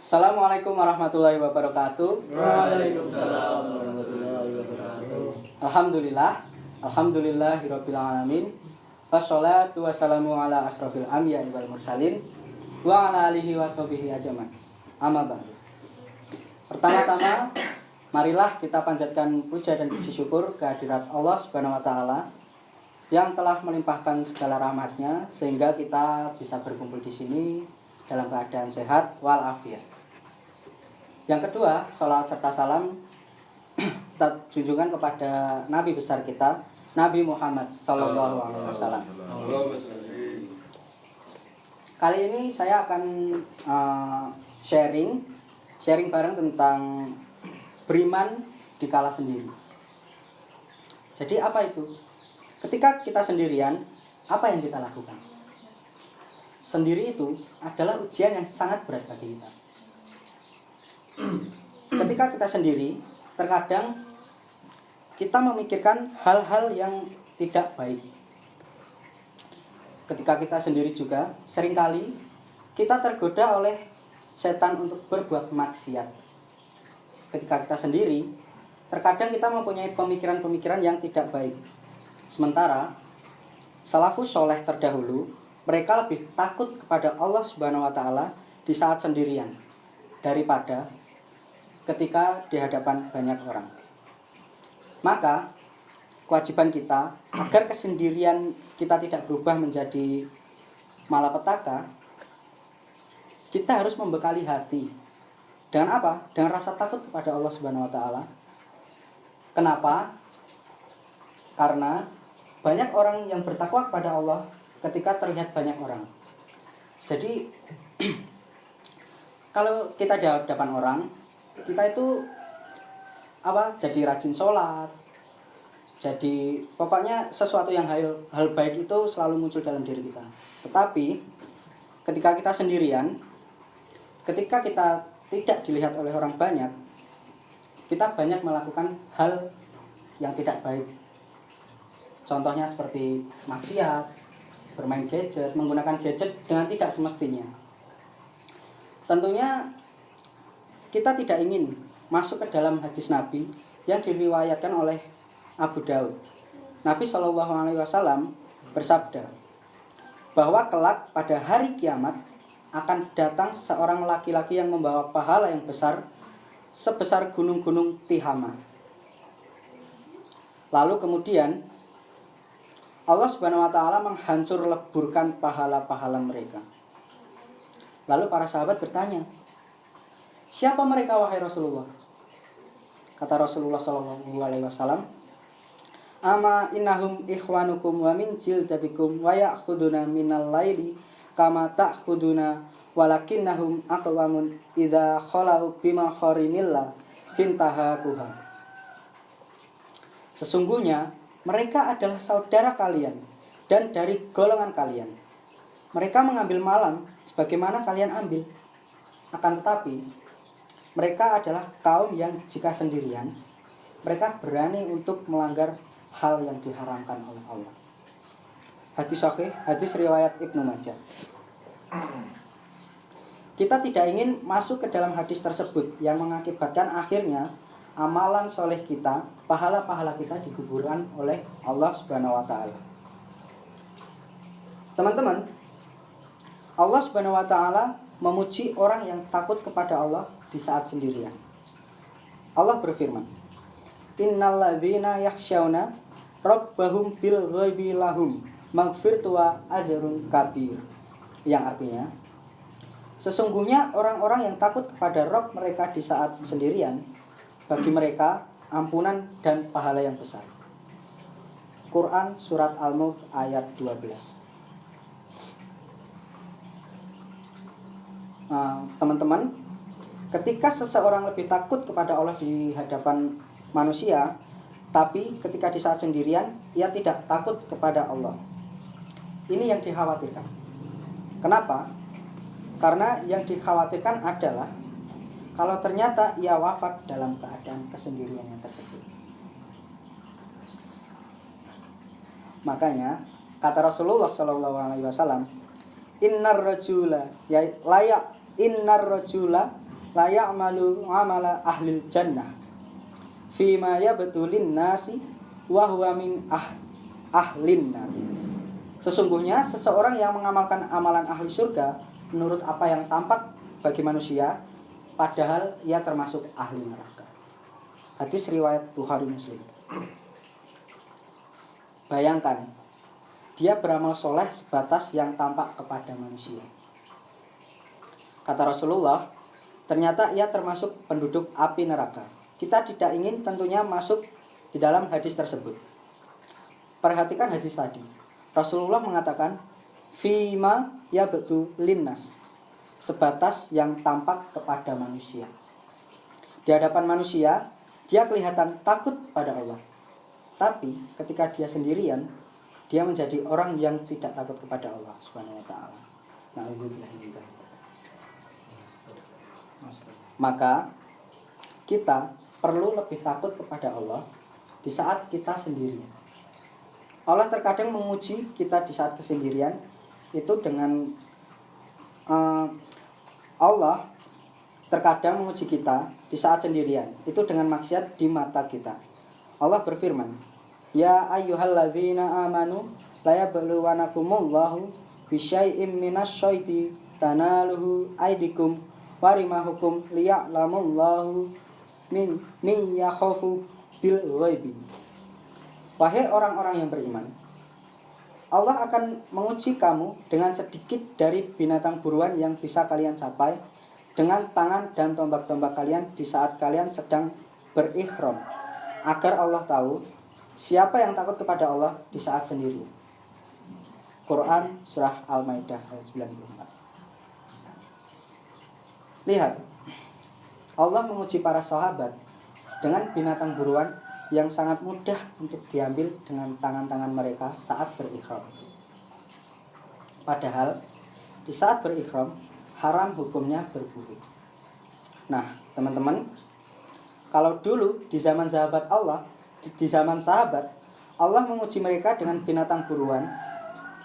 Assalamualaikum warahmatullahi wabarakatuh. Waalaikumsalam warahmatullahi wabarakatuh. Alhamdulillahirabbil alamin. Wassalatu wassalamu ala asrofil anbiya wal mursalin wa ala alihi washabihi ajmain. Amma ba'du. Pertama-tama, marilah kita panjatkan puja dan puji syukur kehadirat Allah Subhanahu wa taala yang telah melimpahkan segala rahmatnya sehingga kita bisa berkumpul di sini dalam keadaan sehat walafiat. Yang kedua, salawat serta salam kita junjungan kepada Nabi besar kita, Nabi Muhammad Sallallahu Alaihi Wasallam. Kali ini saya akan sharing bareng tentang beriman di kala sendiri. Jadi apa itu? Ketika kita sendirian, apa yang kita lakukan? Sendiri itu adalah ujian yang sangat berat bagi kita. Ketika kita sendiri, terkadang kita memikirkan hal-hal yang tidak baik. Ketika kita sendiri juga, seringkali kita tergoda oleh setan untuk berbuat maksiat. Ketika kita sendiri, terkadang kita mempunyai pemikiran-pemikiran yang tidak baik. Sementara salafus soleh terdahulu, mereka lebih takut kepada Allah Subhanahu wa taala di saat sendirian daripada ketika di hadapan banyak orang. Maka kewajiban kita agar kesendirian kita tidak berubah menjadi malapetaka, kita harus membekali hati dengan apa? Dengan rasa takut kepada Allah Subhanahu wa taala. Kenapa? Karena banyak orang yang bertakwa kepada Allah ketika terlihat banyak orang. Jadi kalau kita di hadapan orang, kita itu jadi rajin sholat, jadi pokoknya sesuatu yang hal baik itu selalu muncul dalam diri kita. Tetapi ketika kita sendirian, ketika kita tidak dilihat oleh orang banyak, kita banyak melakukan hal yang tidak baik. Contohnya seperti maksiat, bermain gadget, menggunakan gadget dengan tidak semestinya. Tentunya kita tidak ingin masuk ke dalam hadis Nabi yang diriwayatkan oleh Abu Daud. Nabi Shallallahu Alaihi Wasallam bersabda bahwa kelak pada hari kiamat akan datang seorang laki-laki yang membawa pahala yang besar sebesar gunung-gunung Tihama. Lalu kemudian Allah Subhanahu wa taala menghancur leburkan pahala-pahala mereka. Lalu para sahabat bertanya, "Siapa mereka wahai Rasulullah?" Kata Rasulullah sallallahu alaihi wasallam, "Ama innahum ikhwanukum wa min jildatikum wa ya'khuduna minal laili kama ta'khuduna walakinnahum aqwamun idza khalau bima kharimillah kintahakuha." Sesungguhnya mereka adalah saudara kalian dan dari golongan kalian. Mereka mengambil malam sebagaimana kalian ambil. Akan tetapi mereka adalah kaum yang jika sendirian, mereka berani untuk melanggar hal yang diharamkan oleh Allah. Hadis sahih, hadis riwayat Ibnu Majah. Kita tidak ingin masuk ke dalam hadis tersebut yang mengakibatkan akhirnya amalan soleh kita, pahala-pahala kita digugurkan oleh Allah Subhanahu wa taala. Teman-teman, Allah Subhanahu wa taala memuji orang yang takut kepada Allah di saat sendirian. Allah berfirman, "Innal ladzina yakhshawna rabbahum bil ghaibi lahum maghfiratu wa ajrun kabir." Yang artinya, sesungguhnya orang-orang yang takut kepada Rabb mereka di saat sendirian, bagi mereka ampunan dan pahala yang besar. Quran surat Al-Mulk ayat 12. Teman-teman, ketika seseorang lebih takut kepada Allah di hadapan manusia, tapi ketika di saat sendirian ia tidak takut kepada Allah. Ini yang dikhawatirkan. Kenapa? Karena yang dikhawatirkan adalah kalau ternyata ia wafat dalam keadaan kesendirian yang tersebut. Makanya kata Rasulullah SAW, innar rajula la ya'malu 'amala ahlil jannah fima yabtulin nasi wa huwa min ahlin nar. Sesungguhnya seseorang yang mengamalkan amalan ahli surga menurut apa yang tampak bagi manusia, padahal ia termasuk ahli neraka. Hadis riwayat Bukhari Muslim. Bayangkan, dia beramal soleh sebatas yang tampak kepada manusia. Kata Rasulullah, ternyata ia termasuk penduduk api neraka. Kita tidak ingin tentunya masuk di dalam hadis tersebut. Perhatikan hadis tadi. Rasulullah mengatakan, fima yabtu linnas, sebatas yang tampak kepada manusia. Di hadapan manusia, dia kelihatan takut pada Allah. Tapi ketika dia sendirian, dia menjadi orang yang tidak takut kepada Allah Subhanahu wa taala. Maka kita perlu lebih takut kepada Allah di saat kita sendiri. Allah terkadang menguji kita di saat kesendirian itu dengan Allah terkadang menguji kita di saat sendirian itu dengan maksiat di mata kita. Allah berfirman, ya ayyuhalladzina amanu la yabluwanakumullahu bisyai'im minasyaiti tanaluhu aydikum warimahukum liya'lamullahu min yakhafu bil ghaibi. Wahai orang-orang yang beriman, Allah akan menguji kamu dengan sedikit dari binatang buruan yang bisa kalian capai dengan tangan dan tombak-tombak kalian di saat kalian sedang berikhram, agar Allah tahu siapa yang takut kepada Allah di saat sendiri. Quran Surah Al-Maidah ayat 94. Lihat, Allah menguji para sahabat dengan binatang buruan yang sangat mudah untuk diambil dengan tangan-tangan mereka saat berikhram. Padahal di saat berikhram haram hukumnya berburu. Nah, teman-teman, kalau dulu di zaman sahabat Allah, di zaman sahabat, Allah menguji mereka dengan binatang buruan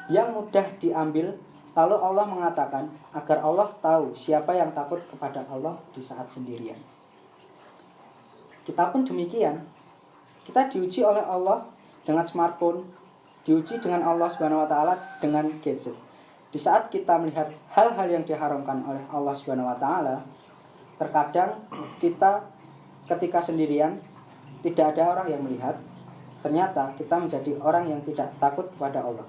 yang mudah diambil, lalu Allah mengatakan agar Allah tahu siapa yang takut kepada Allah di saat sendirian. Kita pun demikian. Kita diuji oleh Allah dengan smartphone, diuji dengan Allah Subhanahu wa taala dengan gadget. Di saat kita melihat hal-hal yang diharamkan oleh Allah Subhanahu wa taala, terkadang kita ketika sendirian tidak ada orang yang melihat, ternyata kita menjadi orang yang tidak takut kepada Allah.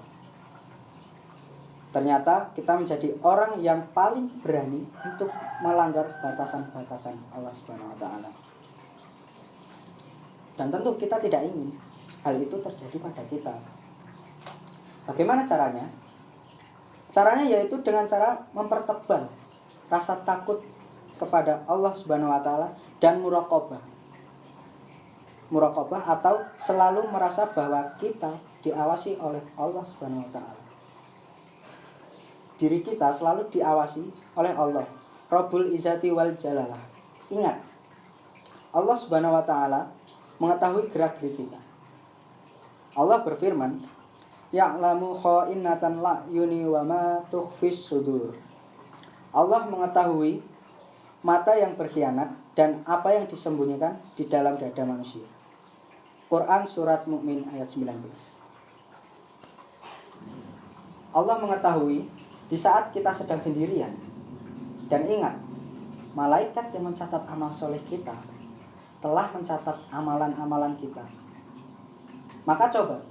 Ternyata kita menjadi orang yang paling berani untuk melanggar batasan-batasan Allah Subhanahu wa taala. Dan tentu kita tidak ingin hal itu terjadi pada kita. Bagaimana caranya? Caranya yaitu dengan cara mempertebal rasa takut kepada Allah Subhanahu wa taala dan muraqabah. Muraqabah atau selalu merasa bahwa kita diawasi oleh Allah Subhanahu wa taala. Diri kita selalu diawasi oleh Allah, Rabbul Izzati wal Jalalah. Ingat, Allah Subhanahu wa taala mengetahui gerak-gerik kita. Allah berfirman, ya'lamu kha'inatan la'yuni wa ma tukhfis sudur. Allah mengetahui mata yang berkhianat dan apa yang disembunyikan di dalam dada manusia. Quran Surat Mukmin ayat 19. Allah mengetahui di saat kita sedang sendirian. Dan ingat, malaikat yang mencatat amal soleh kita telah mencatat amalan-amalan kita. Maka coba,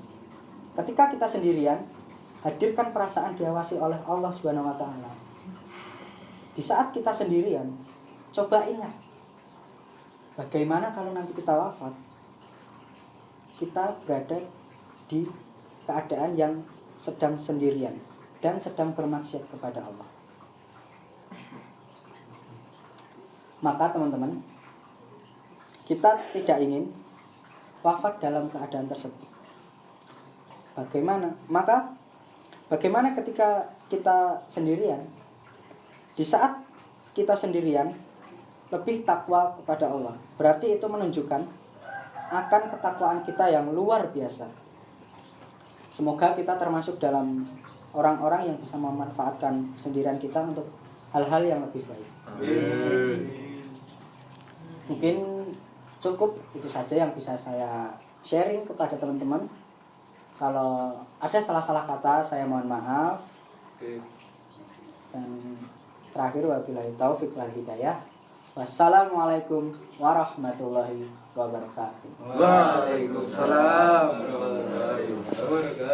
ketika kita sendirian, hadirkan perasaan diawasi oleh Allah Subhanahu wa taala. Di saat kita sendirian, coba ingat, bagaimana kalau nanti kita wafat? Kita berada di keadaan yang sedang sendirian dan sedang bermaksiat kepada Allah. Maka teman-teman, kita tidak ingin wafat dalam keadaan tersebut. Bagaimana? Maka bagaimana ketika kita sendirian? Di saat kita sendirian lebih takwa kepada Allah. Berarti itu menunjukkan akan ketakwaan kita yang luar biasa. Semoga kita termasuk dalam orang-orang yang bisa memanfaatkan kesendirian kita untuk hal-hal yang lebih baik. Amin. Mungkin cukup itu saja yang bisa saya sharing kepada teman-teman. Kalau ada salah-salah kata saya mohon maaf. Dan terakhir wabillahi taufik wal hidayah. Wassalamualaikum warahmatullahi wabarakatuh. Waalaikumsalam warahmatullahi wabarakatuh.